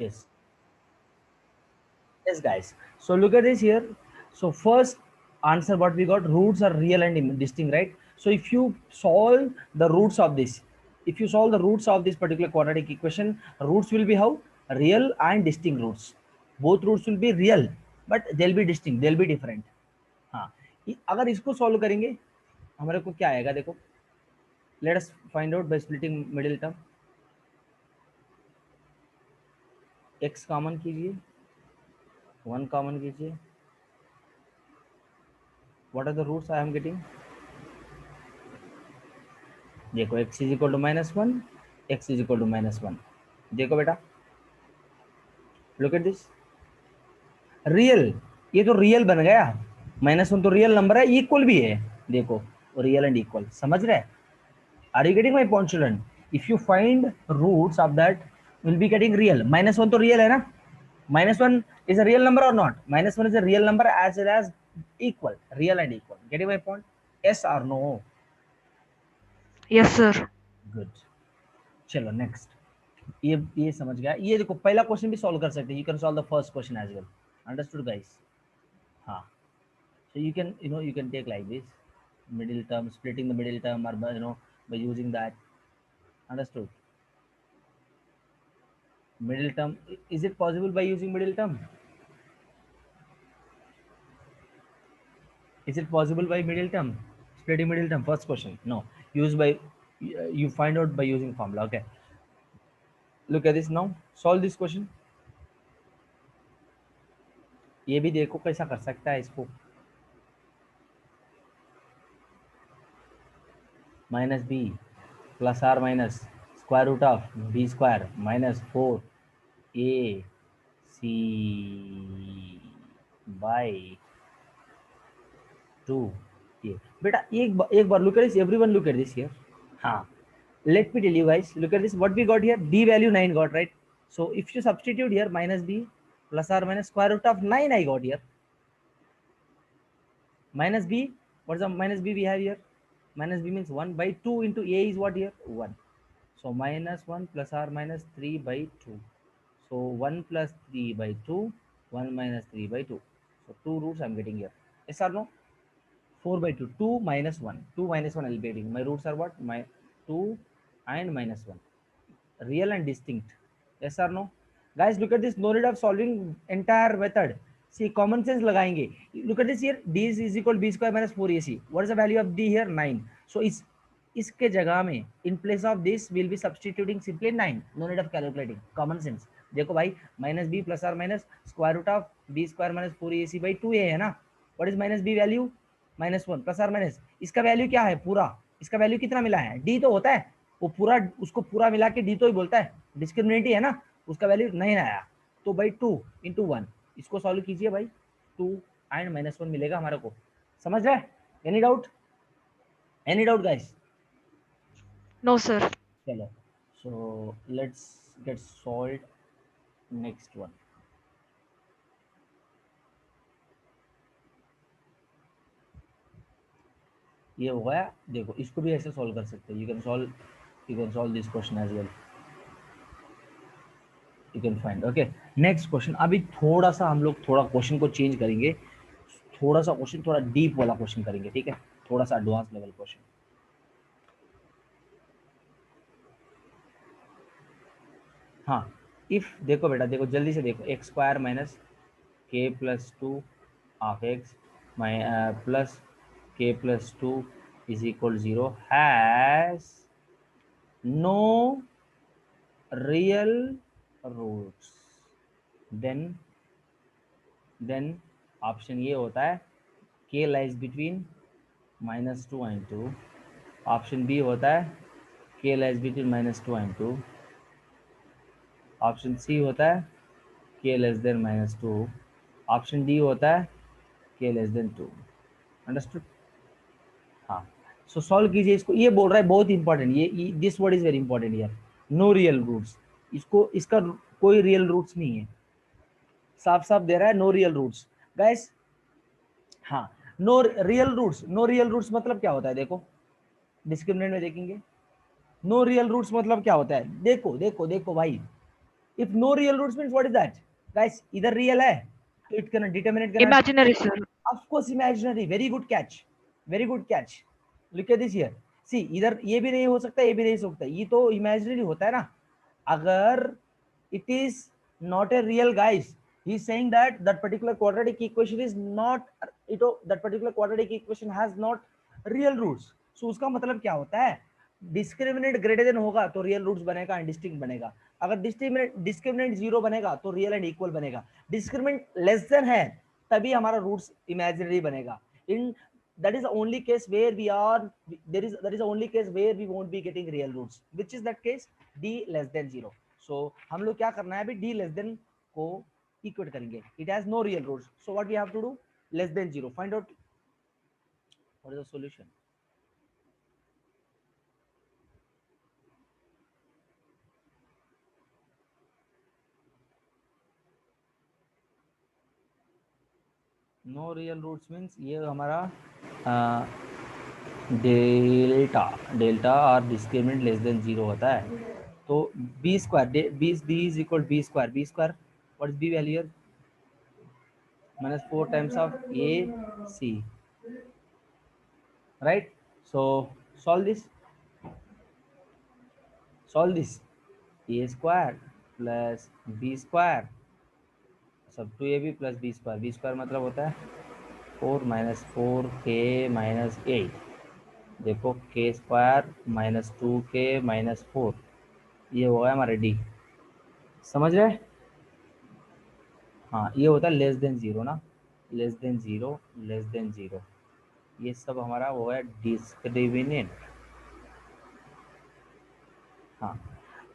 Yes. Yes, guys. So look at this here. So first answer what we got, roots are real and distinct, right? So if you solve the roots of this, if you solve the roots of this particular quadratic equation, roots will be how? Real and distinct roots. Both roots will be real, but they'll be distinct, they'll be different. हाँ, अगर इसको solve करेंगे हमारे को क्या आएगा देखो, let us find out by splitting middle term. x common कीजिए, 1 कॉमन कीजिए. What are the roots I am getting? देखो x is equal to -1, x is equal to -1. देखो बेटा, लुक एट दिस, रियल, ये तो रियल बन गया. -1 तो रियल नंबर है, इक्वल भी है. देखो रियल एंड इक्वल, समझ रहे? Are you getting my point children? If you find roots of that will be getting real. -1 तो रियल है ना, -1 is a real number or not? -1 is a real number as well as equal, real and equal. Getting my point? Yes or no? Yes, sir. Good. चलो next. ये समझ गया. ये देखो पहला क्वेश्चन भी सॉल्व कर सकते हैं. You can solve the first question as well. Understood guys? हाँ. So you can, you can take like this, middle term, splitting the middle term, or by using that. Understood? Middle term, is it possible by using middle term? Is it possible by middle term? Splitting middle term, first question. No. Use by, you find out by using formula. Okay. Look at this now. Solve this question. ये भी देखो कैसा कर सकता है इसको. Minus B plus or minus square root of B square minus 4 A C by 2. ये बेटा एक बार look at this, everyone look at this here. हाँ, let me tell you guys, look at this, what we got here, d value 9 got, right? So if you substitute here minus b plus or minus square root of 9 I got here. Minus b, what's the minus b we have here? Minus b means 1 by 2 into a is what here? 1. So minus 1 plus or minus 3 by 2. So 1 plus 3 by 2, 1 minus 3 by 2. So 2 roots I'm getting here. Yes or no? 4 by 2, 2 minus 1. 2 minus 1 I'll be getting. My roots are what? My 2 and minus 1. Real and distinct. Yes or no? Guys, look at this. No need of solving entire method. See, common sense लगाएंगे. Look at this here. D is equal to b square minus 4ac. What is the value of d here? 9. So इसके जगह में in place of this we'll be substituting simply 9. No need of calculating. Common sense. देखो भाई, minus b plus or minus square root of b square minus 4ac by 2a है ना. What is minus b value? -1 plus or minus. इसका value क्या है पूरा? इसका value कितना मिला है? d तो होता है वो पूरा, उसको पूरा मिला के डी तो ही बोलता है. डिस्क्रिमिनेटी है ना, उसका वैल्यू नहीं आया तो बाई 2 इंटू 1. इसको सॉल्व कीजिए भाई, 2 एंड -1 मिलेगा हमारे को. समझ रहे? Any doubt? Any doubt guys? No, sir. चलो, so let's get solve next one. ये हो गया. देखो इसको भी ऐसे सॉल्व कर सकते हैं. You can solve this question as well. You can find. Okay, next question. अभी थोड़ा सा हम लोग थोड़ा क्वेश्चन को चेंज करेंगे. थोड़ा सा क्वेश्चन, थोड़ा डीप वाला क्वेश्चन करेंगे. ठीक है, थोड़ा सा एडवांस लेवल क्वेश्चन. हाँ, इफ देखो बेटा, देखो जल्दी से देखो. X square minus k plus 2 of x plus k plus 2 is equal 0 has no real roots. Then option ये होता है k lies between -2 and 2. Option B होता है k lies between -2 and 2. Option C होता है k less than -2. Option D होता है k less than 2. Understood? हाँ. सो सॉल्व कीजिए इसको. ये बोल रहा है बहुत इंपॉर्टेंट, ये this word is very important यार. No real roots. इसका कोई रियल रूट्स नहीं है. साफ साफ दे रहा है नो रियल रूट्स गाइस. हाँ, no real roots. No real roots मतलब क्या होता है? देखो डिस्क्रिमिनेंट में देखेंगे. नो रियल रूट्स मतलब क्या होता है? देखो देखो देखो भाई, If no real roots means what is that? Guys, either real है तो it can determinate cannot. Imaginary, sir. Of course imaginary. Very good catch. Very good catch. Look at this here. See, इधर ये भी नहीं हो सकता, ये भी नहीं हो सकता. ये तो imaginary होता है ना. अगर it is not a real, guys, he is saying that that particular quadratic equation is not, that particular quadratic equation has not real roots. So उसका मतलब क्या होता है? डिस्क्रिमिनेंट ग्रेटर देन होगा तो रियल रूट्स बनेगा एंड डिस्टिंक्ट बनेगा. अगर डिस्क्रिमिनेंट जीरो बनेगा तो रियल एंड इक्वल बनेगा. डिस्क्रिमिनेंट लेस देन है तभी हमारा रूट्स इमेजिनरी बनेगा. इन that is the only case where we are, that is the only case where we won't be getting real roots, which is that case d less than 0. so हम लोग क्या करना है अभी, d less than को equate करेंगे. it has no real roots, so what we have to do, less than 0, find out what is the solution. No real roots means ये हमारा डेल्टा डेल्टा और डिस्क्रिमिनेंट लेस देन 0 होता है. तो b square, b is equal b square. What is b value, -4 times of AC, right? So solve this. A square plus B square सब 2AB plus B square. B square मतलब होता है 4 minus 4K minus 8. देखो K square minus 2K minus 4, ये होगा हमारा D. समझ रहे? हाँ, ये होता है लेस देन 0 ना, लेस देन 0, ये सब हमारा वो है डिस्क्रिमिनेंट. हाँ,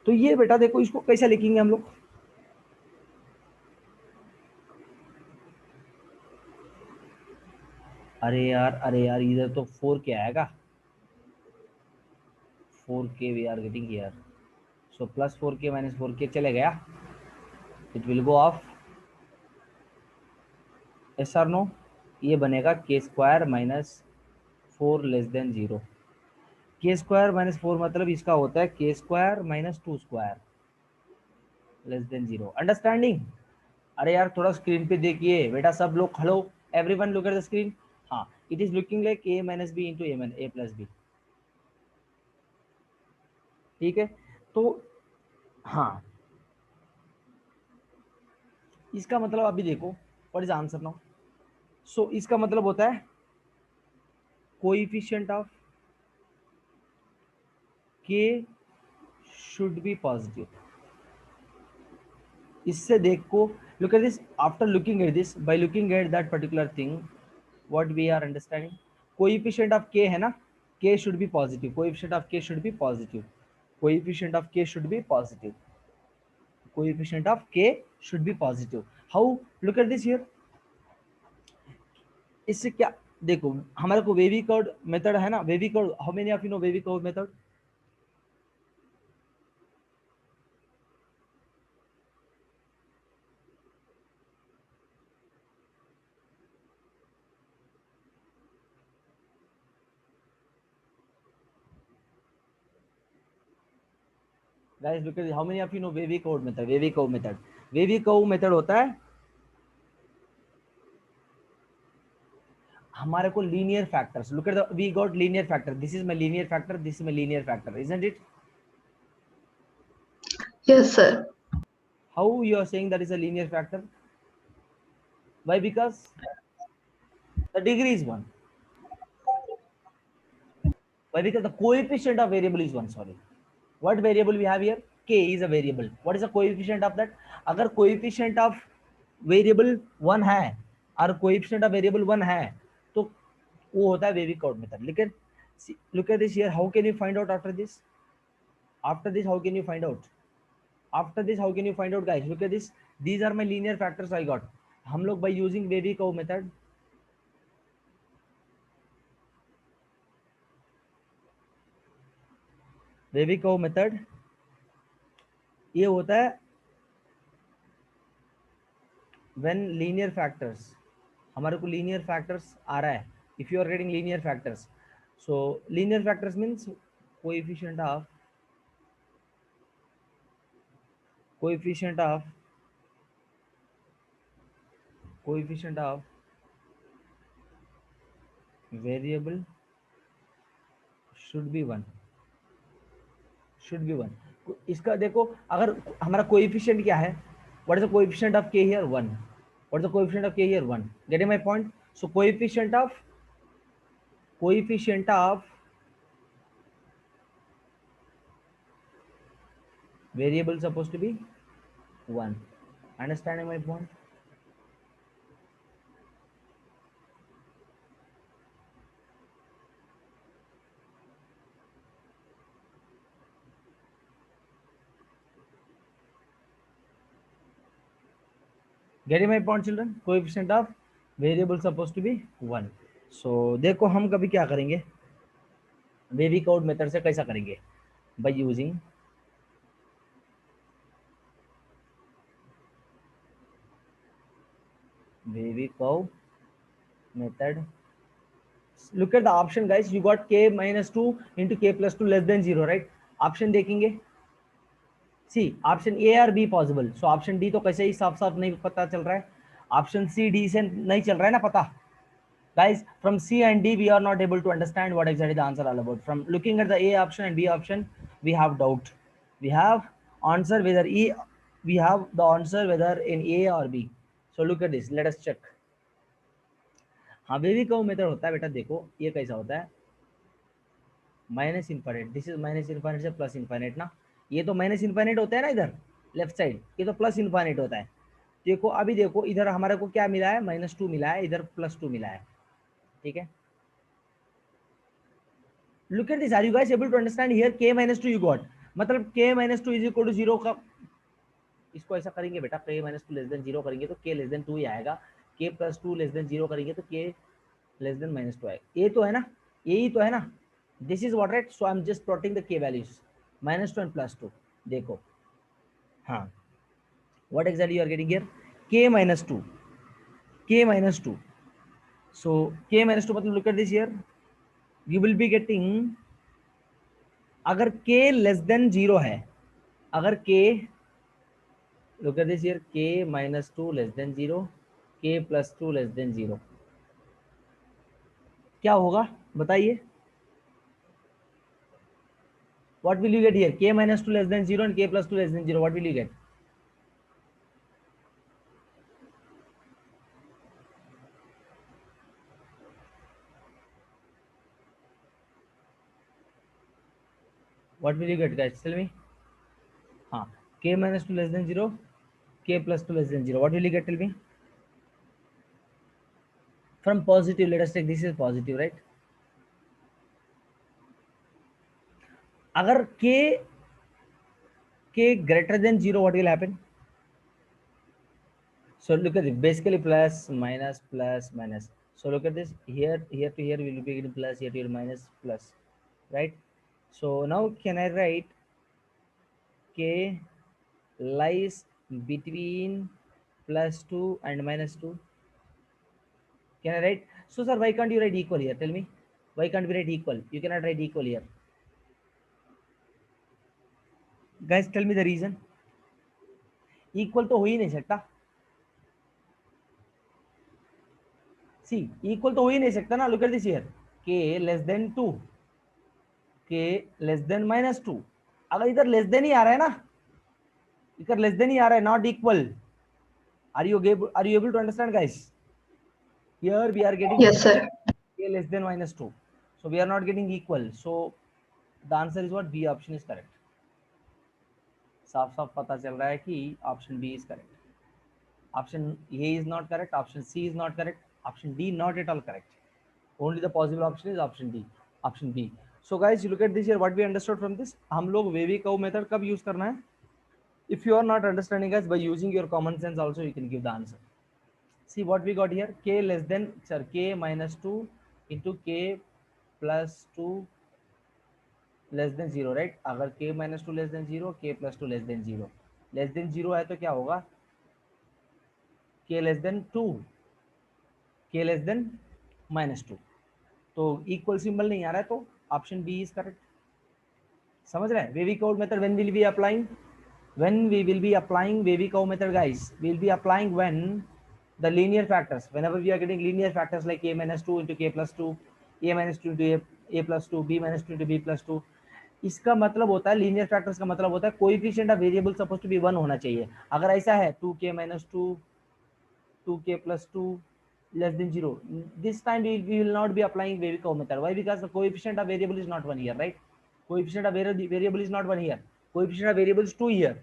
तो ये बेटा देखो इसको कैसे लिखेंगे हम लोग. अरे यार इधर तो 4K आएगा. 4K we are getting here. So plus 4K minus 4K चले गया. It will go off. As are no. ये बनेगा K square minus 4 less than 0. K square minus 4 मतलब इसका होता है K square minus 2 square less than 0. Understanding? अरे यार थोड़ा स्क्रीन पे देखिए बेटा, सब लोग hello, everyone look at the screen. हाँ, it is looking like A minus B into A plus B. ठीक है, तो हाँ, इसका मतलब अभी देखो व्हाट इज आंसर नाउ. सो इसका मतलब होता है coefficient of K should be positive. इससे देखो, look at this, after looking at this, by looking at that particular thing, what we are understanding, coefficient of K है ना, K should be positive, coefficient of K should be positive, coefficient of K should be positive, coefficient of K should be positive. How? Look at this here. इससे क्या देखो, हमारे को wavy curve method है ना, wavy curve. How many of you know wavy curve method? Guys look at, how many of you know wavy curve method? Wavy curve method होता है हमारे को linear factors. Look at the, we got linear factor. This is my linear factor, this is my linear factor, isn't it? Yes, sir. How you are saying that is a linear factor? Why? Because the degree is 1. Why? Because the coefficient of variable is 1. Sorry, what variable we have here? K is a variable. What is the coefficient of that? अगर coefficient of variable 1 है और coefficient of variable 1 है तो वो होता है wavy curve method. लेकिन look at this here, how can you find out after this? After this how can you find out? After this how can you find out, guys? Look at this, these are my linear factors I got. हम लोग by using wavy curve method, wavy curve method ये होता है when linear factors, हमारे को linear factors आ रहा है. if you are getting linear factors, so linear factors means coefficient of coefficient of variable should be 1, इसका देखो, अगर हमारा कोएफिशिएंट क्या है, what is the coefficient of k here 1, what is the coefficient of k here 1, getting my point. So coefficient of variable supposed to be 1. Understanding my point? Getting my point children? Coefficient of variable supposed to be 1. So देखो हम कभी क्या करेंगे, wavy code method से कैसा करेंगे, by using wavy curve method. Look at the option guys, you got k minus 2 into k plus 2 less than 0, right? Option देखेंगे, C option A और be possible. So option D तो कैसे ही साफ साफ नहीं पता चल रहा है, ऑप्शन सी डी से नहीं चल रहा है ना पता. Guys, from C and D, we are not able to understand what exactly the answer all about. From looking at the A option and B option, we have doubt. We have answer whether E, we have the answer whether in A or B. So look at this. Let us check. हाँ wavy curve method होता है बेटा, देखो ये कैसा होता है, minus infinite, this is minus infinite से प्लस इनफाइनाइट ना, ये तो माइनस इनफाइनाइट होता है ना इधर लेफ्ट साइड, ये तो प्लस इनफाइनाइट होता है. देखो अभी देखो इधर हमारे को क्या मिला है, -2 मिला है, इधर +2 मिला है. ठीक है, look at this, are you guys able to understand here? k minus 2 you got, मतलब k minus 2 is equal to 0 का, इसको ऐसा करेंगे बेटा, k minus 2 less than 0 करेंगे तो k less than 2 ही आएगा, k plus 2 less than 0 करेंगे तो k less than -2 आएगा. ये तो है ना, यही तो है ना, this is what, right? So I'm just plotting the k values, -2 and +2. देखो हाँ, what exactly you are getting here, k minus 2, so k minus 2 मतलब look at this here, you will be getting, अगर k less than 0 है, अगर k, look at this here, k minus 2 less than 0, k plus 2 less than 0, क्या होगा बताइए, what will you get here, k minus 2 less than 0 and k plus 2 less than 0, what will you get? What will you get guys, tell me. हाँ, k minus 2 less than 0, k plus 2 less than 0, what will you get, tell me. From positive, let us take this is positive, right? अगर k greater than 0, what will happen? So look at it, basically plus minus plus minus. So look at this, here to here we will be getting plus, here to here minus plus, right? So now can I write k lies between +2 and -2? Can I write? So sir, why can't you write equal here? Tell me, why can't we write equal? You cannot write equal here. Guys, tell me the reason. Equal तो हो ही नहीं सकता. See, equal तो हो ही नहीं सकता ना. Look at this here, k less than 2, k less than -2. अगर इधर लेस देन ही आ रहा है ना, इधर लेस देन ही आ रहा है, not equal. Are you able to understand guys? Here we are getting Yes, sir. k less than -2, so we are not getting equal, so the answer is what, B option is correct. साफ साफ पता चल रहा है कि option B is correct, option A is not correct, option C is not correct, option D not at all correct, only the possible option is option D, option B. So guys, you look at this here, what we understood from this, हम लोग wavy curve method कब use करना है, if you are not understanding guys, by using your common sense also you can give the answer. See what we got here, k less than, sir, k minus 2 into k plus 2 less than 0, right? अगर k minus 2 less than 0, k plus 2 less than 0, less than 0 है तो क्या होगा, k less than 2, k less than -2, तो equal symbol नहीं आ रहा है, तो ऑप्शन बी इज करेक्ट. समझ रहे हैं? Wavy code method when will be applying, When we will be applying wavy curve method, guys, we will be applying when the linear factors, whenever we are getting linear factors like a minus 2 into k plus 2, a minus 2 into a plus 2, b minus 2 into b plus 2, इसका मतलब होता है linear factors का मतलब होता है coefficient of variable suppose to be 1 होना चाहिए. अगर ऐसा है 2k minus 2, 2k plus 2 less than 0, this time we will not be applying wavy curve method. Why? Because the coefficient of variable is not 1 here, right? Coefficient of variable is not 1 here, coefficient of variable is 2 here.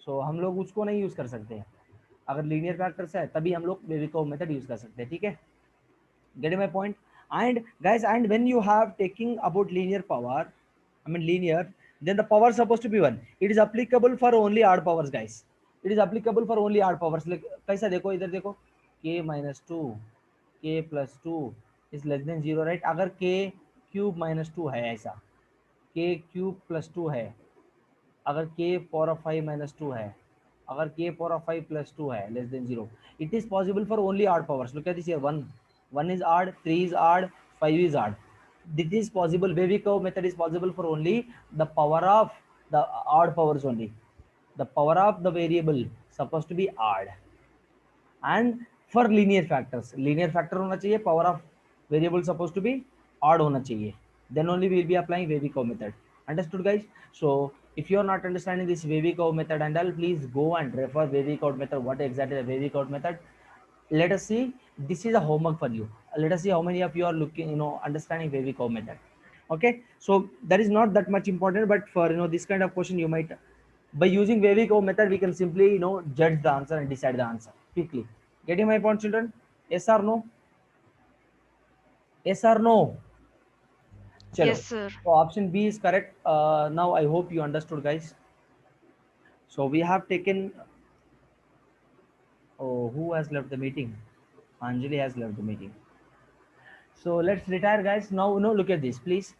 So हम लोग उसको नहीं use कर सकते हैं. अगर linear factors है तभी हम लोग वेवी कर्व मेथड यूज कर सकते हैं. ठीक है, getting my point? And guys, and when you have taking about linear power, I mean linear, then the power is supposed to be 1. It is applicable for only odd powers, guys. It is applicable for only odd powers. Like कैसा देखो, इधर देखो, k minus 2, k plus 2 is less than 0, right? अगर k cube minus 2 है, ऐसा k cube plus 2 है, अगर k power of 5 minus 2 है, अगर k power of 5 plus 2 है less than 0, it is possible for only odd powers. Look at this here, 1 is odd, 3 is odd, 5 is odd. This is possible. Wavy curve method is possible for only the power of the odd powers only. The power of the variable supposed to be odd. And for linear factors, linear factor होना चाहिए, power of variable supposed to be odd होना चाहिए, then only we will be applying wavy curve method. Understood, guys? So if you are not understanding this wavy curve method and all, please go and refer wavy curve method, what exactly the wavy curve method. Let us see, this is a homework for you. Let us see how many of you are looking, understanding wavy curve method. Okay, so that is not that much important, but for this kind of question, you might, by using wavy curve method, we can simply judge the answer and decide the answer quickly. Getting my point, children? Yes or no? Yes or no? Chalo. Yes, sir. So option B is correct. Now I hope you understood, guys. So we have taken, oh, who has left the meeting? Anjali has left the meeting. So let's retire, guys. Now, look at this, please.